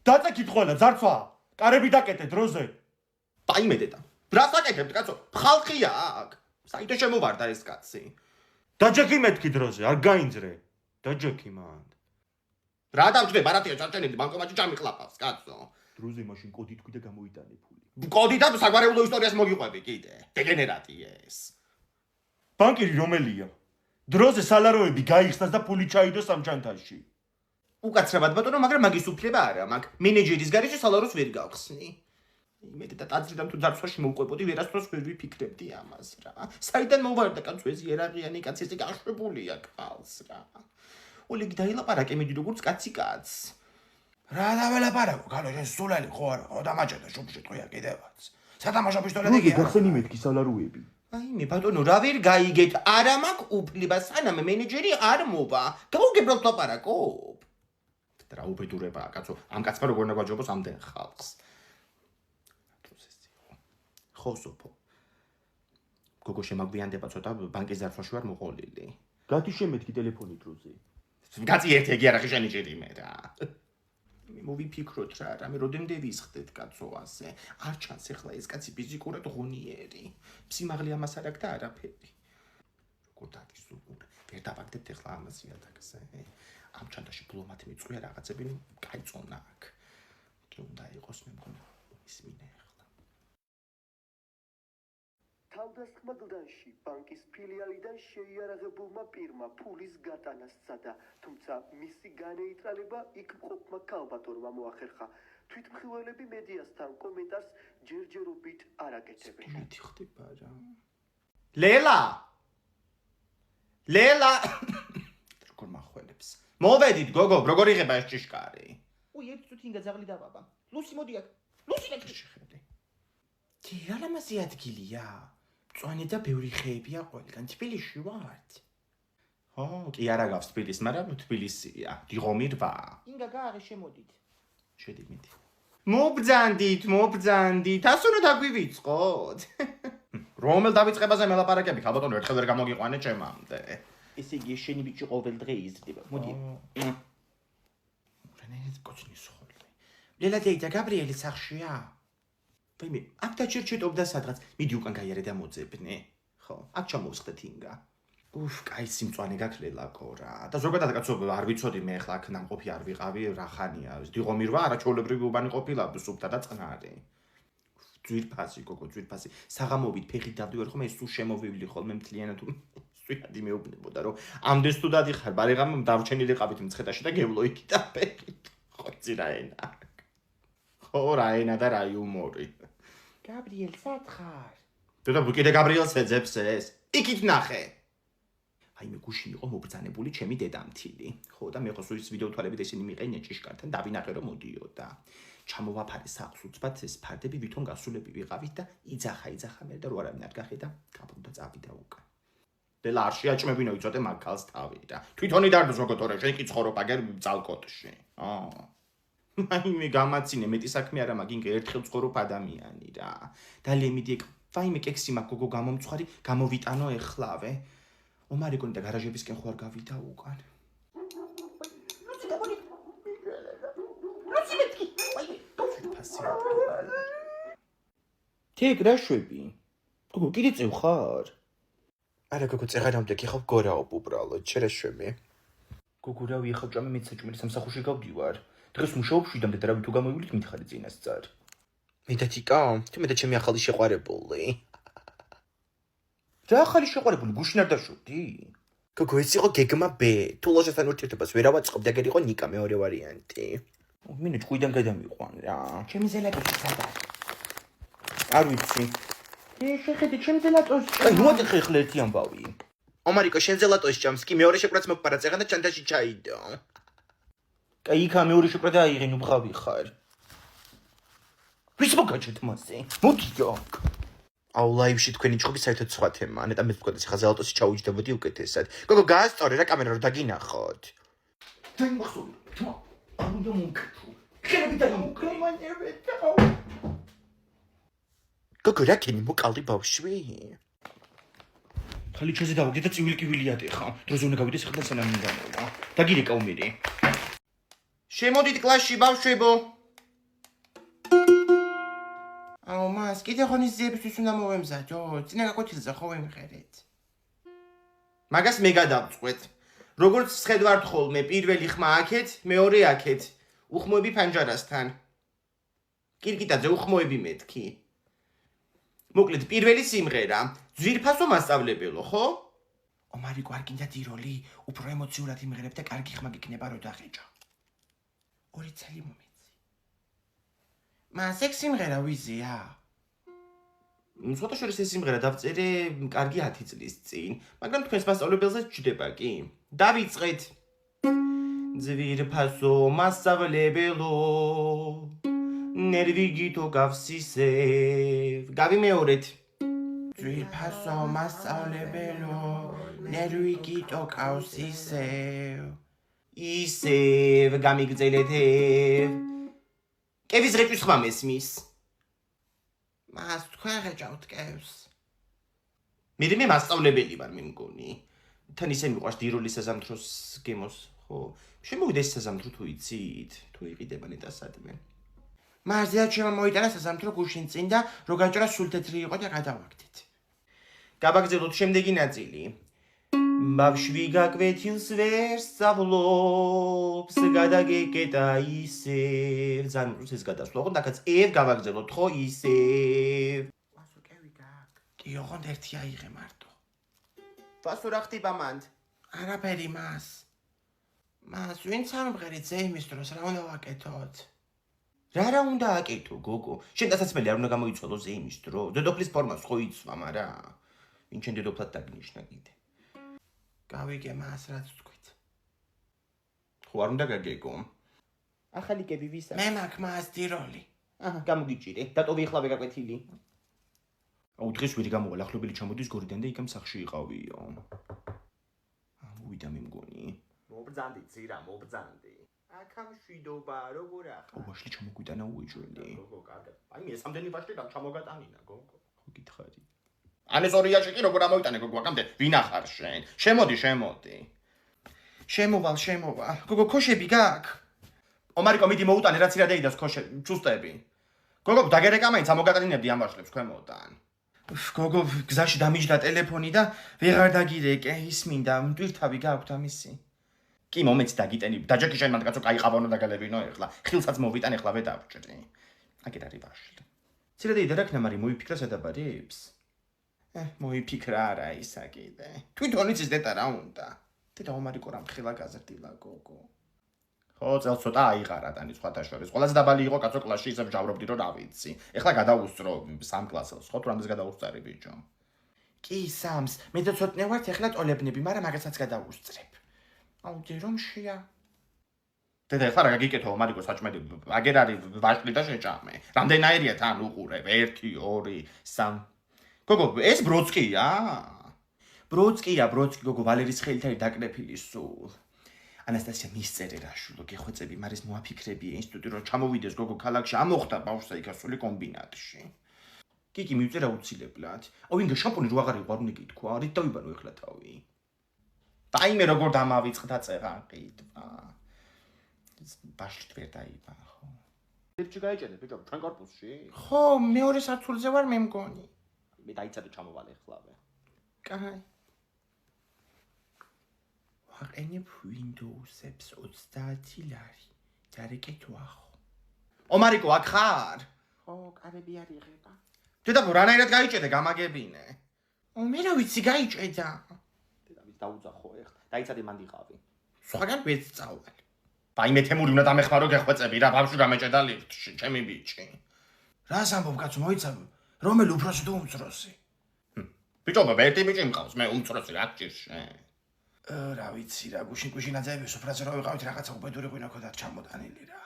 დაწექით ყველა ძარცვა. კარები დაკეთე დროზე. Paime deda. Rasa აკეთებთ, კაცო? ხალხია აქ. საერთოდ შემოვარდა ეს კაცი. დაჯექი მეთქი დროზე, არ გაინძრე. დაჯექი მან. რა დავჭდება, რატია ჩარჩენილი ბანკომატში ჩამიყლაპავს, კაცო? დროზე მაშინ კოდი თქვი და გამოიტანე ფული. კოდი და საგვარეულო ისტორიას მოგიყვები კიდე. დეგენერატი ეს. ბანკირი რომელია? დროზე სალაროები გაიხსნას და ფული ჩაიდოს სამჩანთაში. უკაცრავად ბატონო, მაგრამ მაგის უფლება არა მაქვს. მენეჯერის გარეშე სალაროს ვერ გავხსნი. იმედი და ტაძრიდან თუ ძარცვაში მოვყვებოდი, ვერასდროს ვერ ვიფიქრებდი ამას რა. საიდან მოვარდა კაცო ეს იერაღიანი კაცი, ესე გაშვებულია ყავს რა. ოლეგი დაილაპარაკე მიდი როგორც კაცი კაც. რა დაველაპარაკო, განო ეს სულელი ხო არა, ხო დამაჭედა შუბში ტყვია კიდევაც. სათამაშო პისტოლეტი დროზე გახსენი მეთქი სალაროები. აიმე ბატონო, რა ვერ გაიგეთ, არა მაქვს უფლება, სანამ მენეჯერი არ მოვა. გაუგებრალ ლაპარაკობ. რა უბედურებაა, კაცო, ამ კაცმა როგორ უნდა გვაჯობოს ამდენ ხალხს. ხო სოფო. გოგო შემაგვიანდება ცოტა ბანკის ძარცვაში ვარ მოყოლილი. გადი შემეთქი ტელეფონი დროზე. კაცი ერთ-ერთი არახი შენიჭერი მე რა. მოვიფიქროთ რა, რამე როდემდე ვისხდეთ კაცო ასე. არ ჩანს ახლა ეს კაცი ფიზიკურად ღონიერი. სიმაღლე ამას არ აქვს და არაფერი. როგორ დადის უკვე. ვერ დავაგდებთ ახლა ამას იატაკზე. ამ ჩანთაში ბლომათი მიწვია რაღაცები, კაი წონა აქვს. კი უნდა იყოს მე მგონი ისმინე ახლა. თავდასხმა გლდანში ბანკის ფილიალიდან შეიარაღებულმა პირმა ფულის გატანა სცადა, თუმცა მისი განეიტრალება იქ მყოფმა ქალბატონმა მოახერხა. თვითმხილველები მედიასთან კომენტარს ჯერჯერობით არ აკეთებენ. მეტი ხდება რა. ლელა! ლელა! როგორ მახველებს? მოვედით გოგო, როგორ იღება ეს ჭიშკარი? უი, ერთ წუთი ინგაზაღლი დავაბა. ლუსი მოდი აქ. ლუსი მეთქი შეხედე. კი, რა ლამაზი ადგილია. მწვანე და ბევრი ხეებია ყველგან. თბილისში ვართ. ო, კი არა გავს თბილისს, მაგრამ თბილისია. დიღომი 8. ინგა გააღე შემოდით. შედი მიდი. მობძანდით, ასე უნდა დაგვივიწყოთ. რომელ დავიწყებაზე მელაპარაკები, ქალბატონო, ერთხელ ვერ გამოგიყვანე ჩემამდე. ესე იგი, შენი ბიჭი ყოველ დღე იზრდება. მოდი. რენეს კოჩნის ხოლმე. ლელა დეიდა გაბრიელი სახშია. ვაიმე, აქ დაჭერჭეტობდა სადღაც. მიდი უკან გაიარე და მოძებნე. ხო, აქ ჩამოვსხდეთ ინგა. უფ, კაი სიმწვანე გაქვს ლელაკო რა. და ზოგადად კაცო, არ ვიცოდი მე ახლა აქ ნამყოფი არ ვიყავი, რა ხანია. დიღომი 8 არაჩვეულებრივი უბანი ყოფილა, სუფთა და წყნარი. ძვირფასი, გოგო, ძვირფასი. საღამობით ფეხით დავდივარ ხოლმე, ეს თუ შემოვივლი ხოლმე მთლიანად სვიადი მეუბნებოდა, რომ ამდენს თუ დადიხარ, ბარიღამ დავრჩენილი ყავით მცხეთაში და გევლო იქით და ფეხით. ხოცი რა ენა. ხო, რა ენა და რა იუმორი. გაბრიელ, სათხარ. და კიდე გაბრიელს ეძებს ეს. იქით ნახე. აი მე გუშინ იყო მობრძანებული ჩემი დედამთილი. ხო და მე ხო სულ ის ვიდეო თვალებით ესენი მიყენია ჭიშკართან, დავინახე რომ მოდიოდა. ჩამოვაფარე სახლს უცბად ეს ფარდები ვითომ გასულები ვიყავით და იძახა მე და რო არავინ არ გახედა, გაბრუნდა წავიდა უკან. ლელა არ შეაჭმებინო იწოდე მაგ ქალს თავი რა. თვითონი დარდოს როგორ შენ კი ცხოვრობ აგერ ძალკოტში. აი მე გამაცინე მეტი საქმე არა მაგ ინკე ერთხელ ცხოვრობ ადამიანი რა. და ლემიდი ვაიმე კექსი მაგ გოგო გამომწვარი, გამოვიტანო ეხლავე. ომარი კონი და გარაჟებისკენ ხო არ გავიდა უკან. თეკ რა შვები? გოგო კიდე წევ ხარ? არა გოგო წეღარამდე კი ხავ გორაობ უბრალოდ, შე რა შვები? გოგო რა ვიხავ ჭამე მეც საჭმელი სამსახურში გავდივარ. დღეს მუშაობ 7-მდე და რა ვითო გამოვივლით მითხარი წინასწარ. მე და თიკა, თუ მე და ჩემი ახალი შეყვარებული. რა ახალი შეყვარებული გუშინ არ დაშვდი? გოგო ეს იყო გეგმა B. თუ ლოჟასთან ურთიერთობას ვერ ავაწყობდი, აგერ იყო ნიკა მეორე ვარიანტი. მინე ჭკვიდან გადამიყვან რა. ჩემი ზელატოში სადა. არ ვიცი. შეხედე ჩემი ზელატოს. აი მოდი ხელ ერთი ამბავი. ომარიკო შენ ზელატოს ჭამს კი მეორე შეკვრაც მოგპარა წეღან და ჩანთაში ჩაიდო. კაი იქა მეორე შეკვრა და აიღე ნუ ბღავი ხარ. ვის მოგაჭეთ მასე? მოდიო. აუ ლაივში თქვენი ჭხობი საერთოდ სხვა თემაა. ნეტა მე ვთქვათ ხა ზელატოსი ჩაუჯდებოდი უკეთესად. გოგო გაასწორე რა კამერა რომ დაგინახოთ. დაიმახსოვრე. თმა. არ უნდა მომკეთო. ხელი დაიმკრე. გოგო რა კენი მოკალდი ბავშვი? ხალი ჩაზე დავაგდე და წივილ-კივილი ატეხა. დროზე უნდა გავიდეს ხდა სანამ მიდამოვა. დაგირეკა უმერი. შემოდით კლასში ბავშვებო. აუ მას კიდე ღონისძიებისთვის უნდა მოვემზადო. წინა გაკვეთილზე ხო ვიმღერეთ. მაგას მე გადავწყვეთ. როგორც სხედვართ ხოლმე, პირველი ხმა აქეთ, მეორე აქეთ. უხმოები ფანჯარასთან. კირკიტაძე უხმოები მეთქი. მოკლედ პირველი სიმღერა, ძვირფასო მასწავლებელო, ხო? ომარიკო არ გინდა დიროლი, უფრო ემოციურად იმღერებ და კარგი ხმა გიქნება რო დაღეჭა. 2 წელი მომეცი. მას ეგ სიმღერა ვიზია? სვატაშორის ეს სიმღერა დავწერე კარგი 10 წლის წინ, მაგრამ თქვენს მასწავლებელზე ჩდება კი. დავიწყეთ. ძვირფასო მასწავლებელო, ნერვი გითო გავსისევ. გავიმეორეთ. ძვირფასო მასწავლებელო, ნერვი გითო გავსისევ. ისევ გამიგრძელეთევ. კევის რეჭვის ხმა მესმის. მას თქვენ ღეჭავთ კევს. მე მასწავლებელი ვარ, მე მგონი. თან ისე მიყვარს დიროლის საზამთროს გემოს, ხო? შემოვიდა ეს საზამთრო თუ იცით, თუ იყიდება ნეტასადმე. მაშინ ჩემო მოიტანა საზამთრო გუშინ წინ და რო გაჭრა სულ თეთრი იყო და გადავაგდეთ. გავაგზავნოთ შემდეგი ნაწილი. ბავშვი გაკვეთილს ვერ სწავლობს, გადაგეკეტა ისევ. ძალიან უწუს ეს გადასვლა, ხო? დაკაც ევ გავაგზავნოთ, ხო ისევ. ვასო კევი გაკ. კი, ოღონდ ერთი აიღე მარტო. ვასო რა ხდება მანდ? არაფერი მას. მას ვინც არ მღერით ზეიმის დროს რა უნდა ვაკეთოთ? რა უნდა აკეთო, გოგო? შენ დასაცმელი არ უნდა გამოიცვალო ზეიმის დრო. დედოფლის ფორმას ხო იცვა, მარა ვინ შენ დედოფლად დაგნიშნა კიდე. გავიგე მას რაც თქვით. ხო არ უნდა გაგეგო. ახალი კები ვისა? მე მაქვს მას დიროლი. აჰა, გამოგიჭირე. დატოვე ახლა ვეგაკვეთილი. აუ დღეს ვერი გამოვალ, ახლობელი ჩამოდის გორიდან და იქამ სახში იყავიო. მოვიდა მე მგონი. მობრძანდი ძირა, მობრძანდი. აქამ შვიდობა, როგორ ახლა? ოვაშლი ჩამოგვიტანა უეჭველი. გოგო, კარგად. აი მე სამდენი ვაშლი და ჩამოგატანინა, გოგო. ხო გითხარი. ანეს ორიაში კი როგორ ამოიტანე გოგო, აკამდე ვინ ახარ შენ? შემოდი. შემოვალ. გოგო, ქოშები გაქვს? ომარიკო მიდი მოუტანე რაც ირა დაიდას ქოშე, ჩუსტები. გოგო, დაგერეკა მაინც ამოგატანინებდი ამ ვაშლებს ქვემოდან. გოგო, გზაში დამიჯდა ტელეფონი და ვეღარ დაგირეკე, ისმინდა, მტვირთავი გაქვთ ამისი. კი, მომეც დაგიტენი. დაჯექი შენ მანდ კაცო, კაი ყავანო დაგალებინო ეხლა. ხილსაც მოვიტან ეხლა ვედავჭრი. აგერ არის ვაშლი. ცირა დაიდა რა ქნა, მაგრამ მოიფიქრა სადაბარებს. მოიფიქრა არა ისა კიდე. თვითონიც ის დეტა რა უნდა. დედა ომარიკო რა მხილა გაზრდილა გოგო. ხო, წელს ცოტა აიღარა ტანი სხვათა შორის. ყველაზე დაბალი იყო კაცო კლასში ისე ვჯავრობდი რომ რა ვიცი. ეხლა გადავუსწრო 3 კლასელს, ხო, თუ რამდენს გადავუსწარი ბიჭო. კი, 3-ს. მე და ცოტნე ვართ ეხლა ტოლებნები, მაგრამ მაგასაც გადავუსწრებ. აუ ჯერომშია. დედა ეხლა რა გაგიკეთო ომარიკო საჭმელი. აგერ არის ვაშლი და შეჭამე. რამდენაირია თან უყურებ? 1, 2, 3. გოგო, ეს ბროცკია? ბროცკია, გოგო, ვალერის ხელით არის დაკრეფილი სულ. ანასტასია მისწერე რაშულო, გეხვეწები, მარის მოაფიქრებია ინსტიტუტი რომ ჩამოვიდეს გოგო ქალაქში, ამოხდა ბავშვსა იქ ასული კომბინატში. კი, მივწერა უცილებლად. აუ ვინდა შამპონი რო აღარ იყო, არ უნდა გითქვა, რით დავიბანო ეხლა თავი. დაიმე როგორ დამავიწყდა წერაყიდვა. ბაშლით ვერ დაიბა, ხო? ერთში გაიჭერე, ბიჭო, ჩვენ კორპუსში? ხო, მეორე სართულზე ვარ მე მგონი. მე დაიცადე ჩამოვალე ეხლავე. კაი. ვაყენებ Windows-ებს 30 ლარი. დარეკეთვა ხო? ომარიკო, აქ ხარ? ხო, კარები არ იღება. დედა, რანაირად გაიჭედე, გამაგებინე. მე რა ვიცი, გაიჭედა. დედა, ვის დაუძახო ეხლა. დაიცადე მანდ იყავი. სხვაგან ვეწწავალი. აი მე თემური უნდა დამეხმარო გეხვეწები რა, ბავშვი გამეჭედა ლიფტში, ჩემი ბიჭი. რას ამბობ კაცო, მოიცავ? რომელი უფროსი თუ უმცროსი? ბიჭო, ერთი ბიჭი მყავს, მე უმცროსი რა გჭირს შენ? რა ვიცი რა, გუშინ-გუშინაძეები სუფრაზე რო ვიყავით რაღაცა უბედური ღვინა ქონდა ჩამოტანილი რა.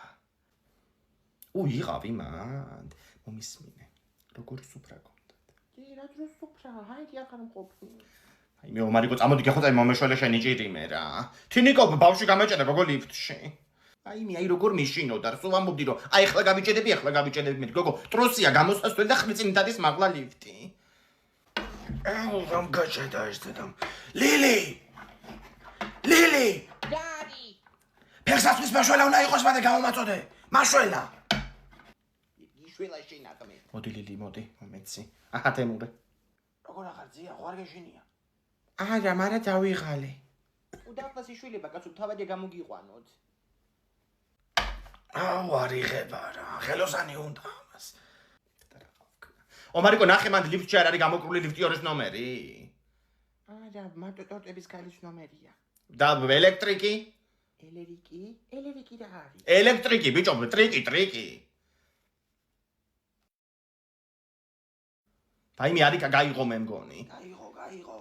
იყავი მანდ, მომისმინე. როგორ სუფრა გქონდათ? კი, რა დროს სუფრა, ჰაიდი ახარ მყოფნი. აი მე ომარიკო წამოდი გეხოწე მომეშველე შენი ჭირიმე რა. თინიკო ბავშვი გამეჭედა გოგო ლიფტში. აი მე აი როგორ მიშინოდა, სულ ამბობდი რომ აი ახლა გავიჭედები მე გოგო ტროსია გამოსასვლელი და ხმიწინ დადის მაღლა ლიფტი. აუ რომ გაჭედა ეს დედამ. ლილი! დადი! ფეხსაცმლის მაშველა უნდა იყოს, მაგრამ გამომაწოდე. მაშველა. შვილა შინაღმე. მოდი ლილი, მოდი, მომეცი. აჰა, თემურე. როგორ ახარძია, ხო არ გეშინია? არა, მარა დავიღალე. უდაფასი შვილება, კაცო, თავადე გამოგიყვანოთ. აუ, არ იღება რა, ხელოსანი უნდა ამას. ომარიკო, ნახე მანდ ლიფტში არ არის გამოკრული ლიფტი 2-ის ნომერი. არა, მარტო ტორტების გალის ნომერია. და ელექტრიკი? ელერიკი რა არის? ელექტრიკი, ბიჭო, ტრიკი. აიმე არიკა გაიღო მე მგონი. გაიღო.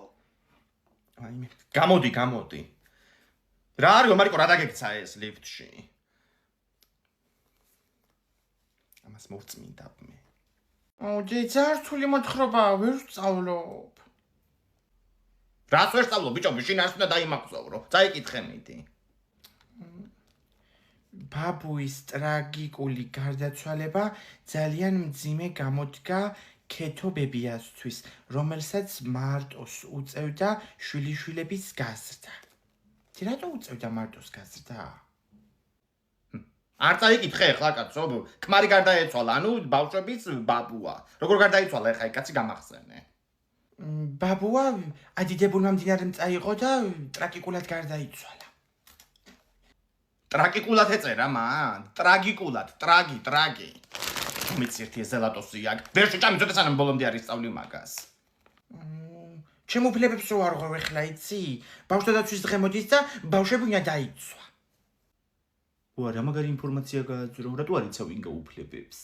აიმე, გამოდი. რა არის ომარიკო, რა დაგეკცა ეს ლიფტში? ამას მოვწმინდა მე. ძარცული მოთხრობაა, ვერ ვსწავლობ. რას ვერ სწავლობ, ბიჭო, შინ არც უნდა დაიმახსოვრო. წაიკითხე მიდი. ბაბუის ტრაგიკული გარდაცვალება ძალიან მძიმე გამოდგა ქეთო ბებიასთვის, რომელსაც მარტოს უწევდა შვილიშვილების გაზრდა. რატო უწევდა მარტოს გაზრდა? არ წაიკითხე ხლა კაცო, ქმარი გარდაეცვალა, ანუ ბავშვების ბაბუა. როგორ გარდაიცვალა ხა კაცი გამახსენე. ბაბუა ადიდებულმა მდინარემ წაიღო და ტრაგიკულად გარდაიცვალა. ტრაგიკულად ეწერა მან? ტრაგიკულად, ტრაგი. მიცი ერთი ზელატოსი აქ. ვერ შეჭამი ცოტა სანამ ბოლომდე არის სწავლი მაგას. ჩემ უფლებებს რო არ ღვევ ხლა იცი? ბავშვთა დაცვის დღე მოდის და ბავშვები უნდა დაიცვა. რა მაგარი ინფორმაცია გააძრო, რატო არ იცავ ინგა უფლებებს?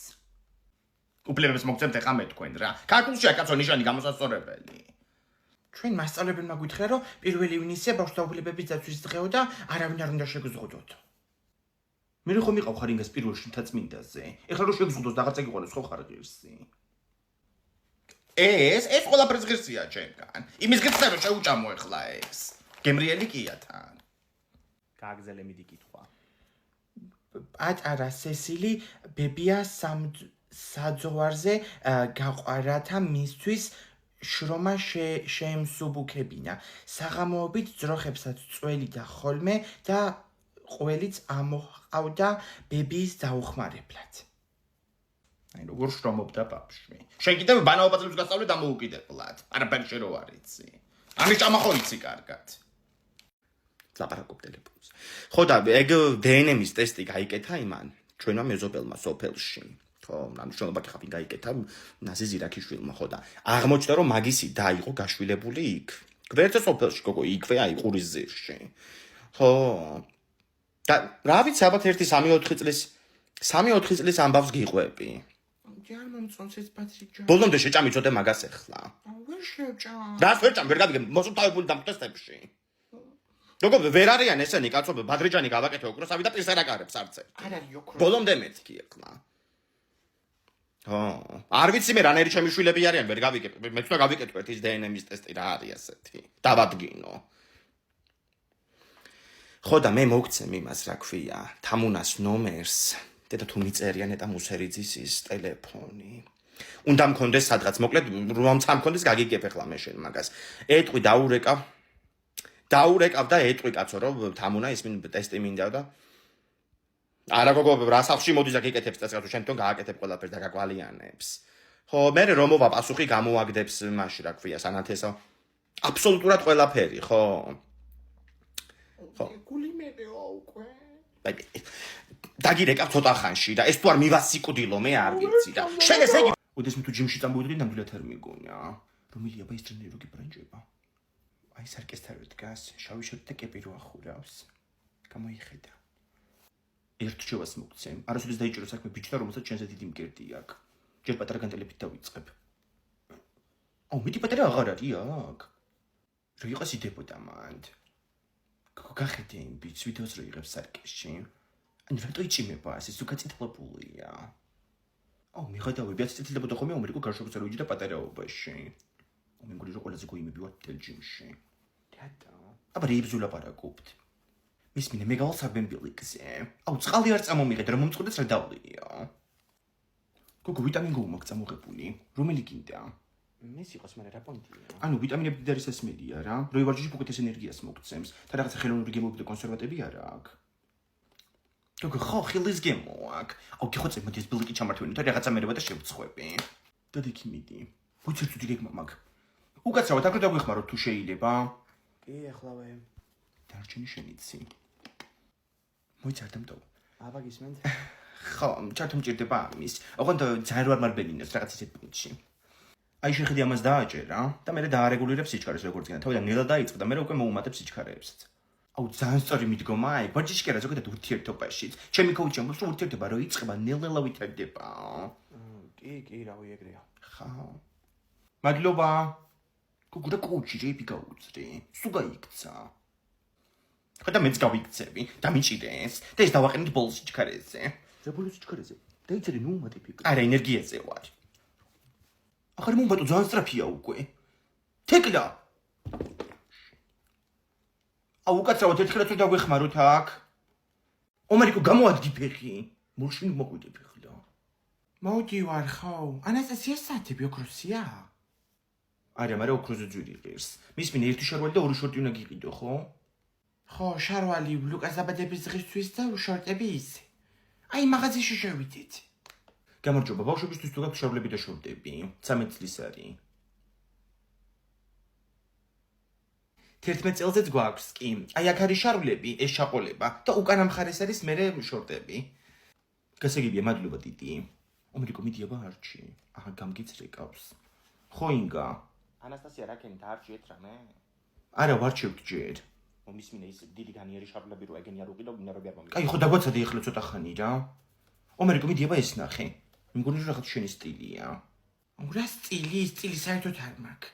უფლებებს მოგცემთ ახლა მე თქვენ რა. ქართულშია კაცო ნიშანი გამოსასწორებელი. ჩვენ მასწავლებელმა გითხრა რომ 1 ივნისია ბავშვთა უფლებების დაცვის დღეო და არავინ არ უნდა შეგზღუდოთ. მე ხომ იყავ ხარ ინგას პირველ შთაწმინდაზე. ეხლა რო შეგზღუდოს რაღაცა გიყვანოს ხო ხარ ღირსი? ეს ყველაფერს ღირსია ჩემგან. იმის გეცდა რომ შეუჭამო ეხლა ეს. გემრიელი კია თან. გააგზელე მიდი კითხვა. პატარა სესილი ბებია საძოვარზე გაყვარათა მისთვის შრომა შეემსუბუქებინა. საღამოობით ძროხებსაც წველი და ხოლმე და ყველიც ამოჰყავდა ბებიის დაუხმარებლად. აი როგორ შრომობდა ბავშვი. შენ კიდევ ბანაობაძებს გასწავლე დამოუკიდებლად. არაფერი შე რო არ იცი. ამის ჭამა ხო იცი კარგად. ლაპარაკობ ტელეფონზე. ხო და ეგ დნმ-ის ტესტი გაიკეთა იმან ჩვენმა მეზობელმა სოფელში. ხო, ანუ შენობა ხაფი გაიკეთა ნაზი ზირაქიშვილმა, ხო და აღმოჩნდა რომ მაგისი დაიღო გაშვილებული იქ. გვერდზე სოფელში გოგო იქვე აი ყურის ზირში. ხო. და რა ვიცი, ალბათ 3-4 წლის ამბავს გიყვები. ჯერ მომწონს ეს პატრიკ. ბოლომდე შეჭამი ცოტა მაგას ეხლა. ვერ შეჭამ. რას ვერ ჭამ, ვერ გავიგე მოსულთავებული დამტესტებში. როგორ ვერ არიან ესენი კაცობი, ბადრიჯანი გავაკეთე ოქროსავი და პირსერაკარებს არც ერთ. არ არის ოქროს. ბოლომდე მეთქი ეხლა. ხო, არ ვიცი მე რანაირი ჩემი შვილები არიან, ვერ გავიგე. მეც უნდა გავიკეთო ერთის დნმ-ის ტესტი რა არის ასეთი. დავადგინო. ხო და მე მოგცემ იმას რა ქვია, თამუნას ნომერს, და თუ მიწერიან ეტა მუსერიძის ის ტელეფონი. უნდა მქონდეს სადღაც, მოკლედ რომც მქონდეს გაგიგებ ეხლა მე შენ მაგას. ეტყვი დაურეკავ და ეტყვი კაცო რომ თამუნა ის ტესტი მინდა და არა გოგო რა სახლში მოდის და გიკეთებს წესს კაცო შენ თვითონ გააკეთებ ყველაფერს და გაკვალიანებს. ხო, მე რომ მოვა პასუხი გამოაგდებს მაშ რა ქვია სანათესო. აბსოლუტურად ყველაფერი, ხო. ხო. გული მეეო უკვე. დაგირეკავ ცოტა ხანში და ეს თუ არ მივასიკვდილო მე არ ვიცი და შენ ესე იგი უდესმე თუ ჯიმში წამოვიდნენ ნამდვილად არ მიგონა. რომელია ბა ის ტრენერი რო გიბრანჯება. აი სარკესთავი დგას, შავი შორტი და კეპი რო ახურავს. გამოიხედა. ერთ ჩევას მოგცემ. არასოდეს დაიჭირო საქმე ბიჭთა, რომელსაც შენზე დიდი მკერდი აქვს. ჯერ პატარა განტელებით დავიწყებ. აუ, მეტი პატარა აღარ არის აქ. რო იყოს იდებოდა მანდ. გახედე იმ ბიჭს, ვიდეოს რო იღებს სარკესში. ან რატო იჭიმება ასე, ზოგადად წითლებულია. აუ, მიღადავები, აცი წითლებოდა ხოლმე ამერიკო გარშემოც რო იჯდა პატარაობაში. მე მგონი რომ ყველაზე გოიმები ვარ ტელჯიმში. რატო? აბა რეიბზუ ლაპარაკობთ. მისმინე მე გავალსაბენ ბილიკზე. აუ, წყალი არ წამომიღეთ, რომ მომწყდეს რა დავლია. გოგო ვიტამინ გო მაქვს წამოღებული. რომელი გინდა? მის იყოს მერე რა პონტია. ანუ ვიტამინები და რისესმელია რა. რო ივარჯიში უკეთეს ენერგიას მოგცემს. და რაღაცა ხელოვნური გემოები და კონსერვატები არა აქვს. გოგო, ხო, ხილის გემო აქ. აუ, გიხოცე, მოდი ეს ბილიკი ჩამართვინო და რაღაცა მერება და შევწხვები. და იქ მიდი. ვიცი თუ დირექტ მაგ. უკაცრავად აქ დაგვეხმაროთ თუ შეიძლება. კი, ახლავე. დარჩენი შენიცი. მოიცარდამტო. აბა გისმენთ? ხო, ჩართო მჭირდება ამის. ოღონდ ძალიან არ მარბენინოს რაღაც ისეთ პუნქტში. აი შეხედი ამას დააჭერა და მე დაარეგულირებს სიჩქარეს როგორც გინდა. თავიდან ნელა დაიწყდა და მე უკვე მოუმატებ სიჩქარეებსაც. აუ ძალიან სწორი მიდგომა აი, ბაჭიშკერა ზოგადად ურთიერთობაშიც. ჩემი კოუჩი ამბობს რომ ურთიერთობა რო იწყება ნელა ვითარდება. კი, რავი ეგრეა. ხა. მადლობა. გუგურა კოუჩი რეები გაუწრი. სულ გაიქცა. ხა და მეც გავიქცები და მიჭირეს და ეს დავაყენეთ ბოლოს სიჩქარეზე. ზებულოს ჩქარეზე. დაიწერე ნუ უმატებ იქ. არა ენერგიაზე ვარ. ახალი მომბატო ძალიან სწრაფია უკვე. თეკლა. აუ უკაცრავად ერთხელაც რომ დაგვეხმაროთ აქ. ომარიკო გამოადგი ფეხი. მურშინ მოყვიდე ფეხლა. მოდი ვარ ხო? ანასტასია სათები ოქროსია? არა, მაგრამ ოქროზე ძვირი ღირს. მის მინე ერთი შარვალი და ორი შორტი უნდა გიყიდო, ხო? ხო, შარვალი ლუკას დაბადების დღისთვის და შორტები ისე. აი მაღაზიაში შევიდეთ. გამარჯობა, ბავშვებისთვის თუ გაქვთ შარვლები და შორტები, 13 წლის არის. 11 წელზეც გვაქვს კი. აი აქ არის შარვლები, ეს შაყოლება და უკანა მხარეს არის მერე შორტები. გასაგებია, მადლობა დიდი. ომრიკო მიდიაბა არჩი. აჰა, გამგიცრეკავს. ხო ინგა. ანასტასია რა ქენი დაარჩიეთ რამე? არა, ვარჩევთ ჯერ. მომის მინე ის დიდი განიერი შარვლები რო ეგენი არ უყიდო, მინარები არ მომიგე. კაი, ხო დაგვაცადე ახლა ცოტა ხანი რა. ომერიკო მიდიაბა ეს ნახე. მგონი რომ რაღაც შენი სტილია. რა სტილი საერთოდ არ მაქვს.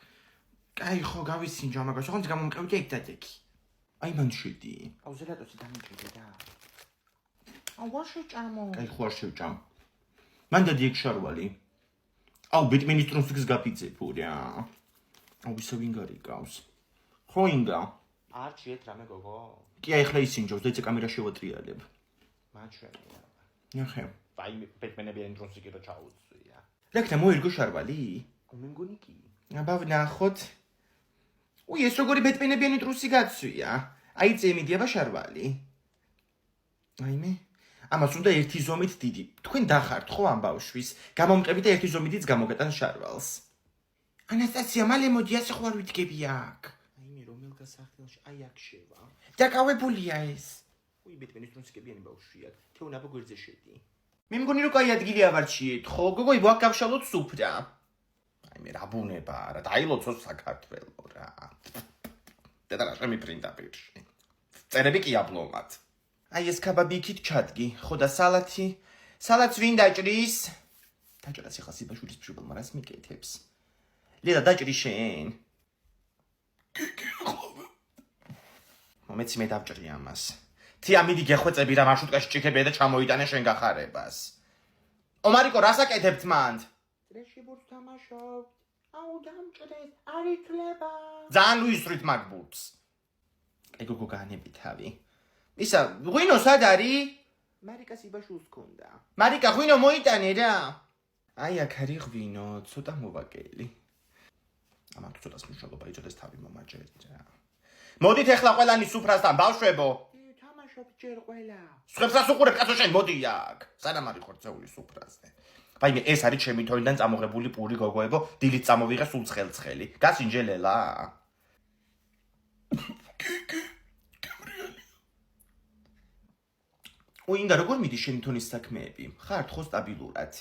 კაი, ხო გავისინჯო მაგას, ოღონდ გამომყევი და იქ დადექი. აი მან შედი. აუ ზელატოსი დამიჭირე და. აუ ვარ შეჭამო. კაი, ხო არ შევჭამ. მან დადი ეგ შარვალი. აუ ბეტმენის ტრონსკს გაფიცებ რა. აუ ისე ვინ გარიკავს. ხო ინგა. არჩიეთ რამე გოგო. კი აი ახლა ისინჯობს და იცი კამერა შევატრიალებ. მაჩვენია. ნახე. აი ბეტმენები ენტრონსიკი რო ჩაუწვია. რა ქნა მოერგო შარვალი? მე მგონი კი. აბა ვნახოთ. უი ეს როგორი ბეტმენებიანი ტრუსი გაცვია. აი წემიდიაბა შარვალი. აიმე. ამას უნდა ერთი ზომით დიდი. თქვენ დახართ ხო ამ ბავშვის? გამომყევი და ერთი ზომითიც გამოგეტან შარვალს. ანასტასია, მალე მოდი ასე ხო არ ვიდგები აქ. აიმე რომელ გასახდელში აი აქ შევა. დაკავებულია ეს. უი ბეტმენის ტრუსიკებიანი ბავშვია. თეონა ბოგერზე შედი. მე მგონი რომ კაი ადგილი ავარჩიეთ ხო? გოგოი ვაკ გავშალოთ სუფრა. აიმე რა ბუნება რა დაილოცო საქართველო რა. და რა შემიფრინდა პირში. წერები კი აბლომად. აი ეს კაბაბი იქით ჩადგი, ხო და სალათი. სალათს ვინ დაჭრის? დაჭრას ახლა სიბაშვილის მშობელმა რას მიკეთებს? ლედა დაჭრი შენ. მომეცი მე დავჭრი ამას. თია მიდი გეხვეწები რა მარშრუტკაში ჭიქებია და ჩამოიტანე შენ გახარებას. ომარიკო რას აკეთებთ მანდ? წრეში ბურთს თამაშობთ. აუ დამჭრეს, არ ითვლება. ძალიან უისრით მაგ ბურთს. კაი გოგო განები თავი. ისა, ღვინო სად არის? მარიკას იბაშულს ქონდა. მარიკა ღვინო მოიტანე რა. აი აქ არის ღვინო, ცოტა მოვაკელი. ამან ცოტას მნიშვნელობა იწოდეს თავი მომაჭერეთ რა. მოდით ახლა ყველანი სუფრასთან ბავშვებო. თამაშობ ჯერ ყველა. სხვებსაც უყურებ კაცო შენ მოდი აქ. სანამ არის ხორცეული სუფრაზე. ვაიმე ეს არის ჩემი თოიდან წამოღებული პური გოგოებო, დილით წამოვიღე სულ ცხელ-ცხელი. გასინჯელელა. უინდა როგორ მიდის შენი თონის საქმეები? ხარ ხო სტაბილურად?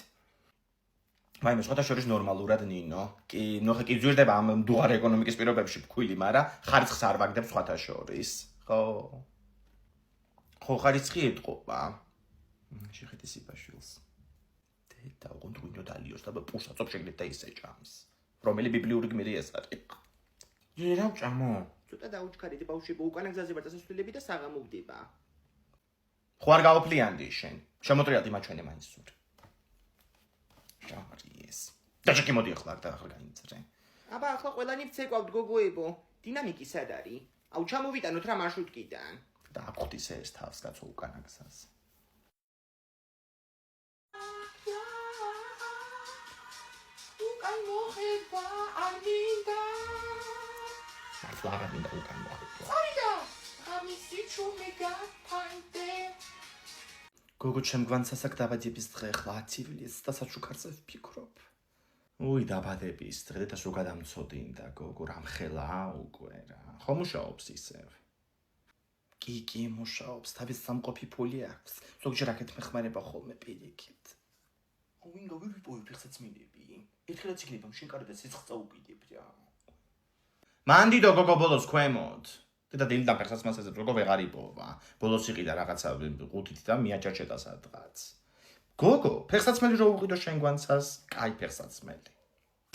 ვაიმე შეხოთა შორის ნორმალურად ნინო. კი, ნოხე კი ძვირდება ამ მდუღარ ეკონომიკის პირობებში ფქვილი, მაგრამ ხარისხს არ ვაგდებს სხვათა შორის. ხო. ხო ხარისხი ეთყობა. შეხედე სიბაშვილს. და ოღონდ ღვინო დალიოს და პურს აწობ შეგდეთ და ისე ჭამს. რომელი ბიბლიური გმირი ეს არის? ჯერ რა ვჭამო? ცოტა დაუჩქარეთ ბავშვებო, უკანა გზაზე ვარ დასასვლელები და საღამოვდება. ხო არ გავოფლიანდი შენ. შემოტრიალდი მაჩვენე მაინც სულ. შარის. და შეკი მოდი ახლა და ახლა გაინცრე. აბა ახლა ყველანი ვცეკვავთ გოგოებო. დინამიკი სად არის? აუ ჩამოვიტანოთ რა მარშრუტკიდან. და აფხდის ეს თავს კაცო უკანა გზას. უკან მოხება არ მინდა. მართლა არ მინდა უკან მოხება. ხარიდა. ამისი ჩუმი გაფანტე. გოგო ჩემგვანცას აქ დაბადების დღე ხლა 10 ივლისს და საჩუქარზე ვფიქრობ. უი დაბადების დღე და სულ გადამწოდინდა გოგო რამხელა უკვე რა. ხო მუშაობს ისევ. კი მუშაობს, თავის სამყოფი ფული აქვს. ზოგჯერ აქეთ მეხმარება ხოლმე პირიქით. ვინგა ვერ ვიპოვე ფეხსაცმელები. ერთხელაც იქნება შენ კარდა სიცხ წაუკიდებ რა. მანდიდო გოგო ბოლოს ქვემოთ. და დილიდან ფეხსაცმელზე როგორ ვეღარ იპოვა. ბოლოს იყიდა რაღაცა ყუთით და მიაჭაჭედა სადღაც. გოგო, ფეხსაცმელი რო უყიდო შენ გვანცას, კაი ფეხსაცმელი.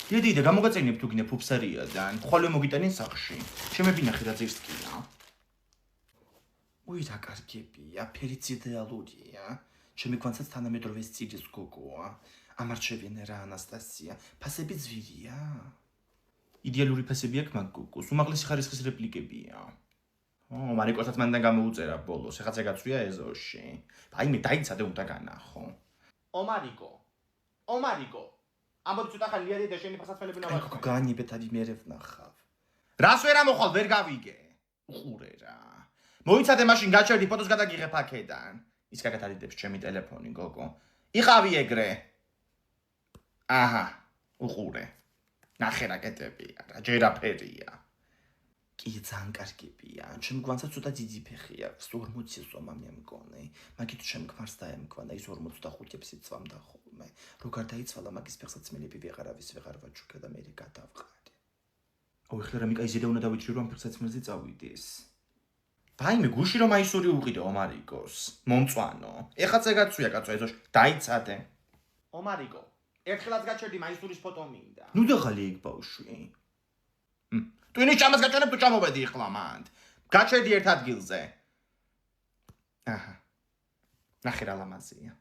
დიდი გამოგაწენებ თუ გინე ფუფსერიადან, ხოლმე მოგიტანენ სახში. შემებინახე რა ძირს კია. უი რა კარგებია, ფერიც იდეალურია. ჩემი გვანცაც თანამედროვე სტილის გოგოა. ამარჩევენ რა ანასტასია, ფასები ძვირია. იდეალური ფასები აქვს მაგ გოგოს, უმაღლესი ხარისხის რეპლიკებია. მარიკოსაც მანდან გამოუწერა ბოლოს, ეხაც ეგაცვია ეზოში. აი მე დაიცადე უნდა განახო. ომარიკო. ამბობ ცოტა ხანი ლიარი და შენი ფასაცმელები ნავარხო. გოგო განიბეთ არი მერე ვნახავ. რას ვერ ამოხვალ ვერ გავიგე. უყურე რა. მოიცადე მაშინ გაჩერდი ფოტოს გადაგიღებ აქედან. ის კარგად არიდებს ჩემი ტელეფონი გოგო. იყავი ეგრე. აჰა, უყურე. ნახე რა კეთებია რა, ჯერაფერია. კი ძალიან კარგებია. ჩემ გვანცაც ცოტა დიდი ფეხი აქვს, 40 ზომა მე მგონი. მაგით ჩემ ქმარს დაემქვა ის 45-ებს იწვამდა ხოლმე. რო გარდაიცვალა მაგის ფეხსაცმელები ვეღარავის ვეღარ ვაჩუქე და მე გადავყარე. ოი ხლა რამიკა იზედა უნდა დავიჭირო ამ ფეხსაცმელზე წავიდეს. დაიმე გუში რომ აისური უყიდო ომარიკოს. მომწვანო. ეხაც ეგაცვია კაცო ეზოში. დაიცადე. ომარიკო ერთხელაც გაჩერდი მაისურის ფოტო მინდა. ნუ დაღალი ეგ ბავშვი. ტვინის ჭამას გაჩერებ თუ ჩამოვედი ახლა მანდ. გაჩერდი ერთ ადგილზე. აჰა. ნახე რა ლამაზია.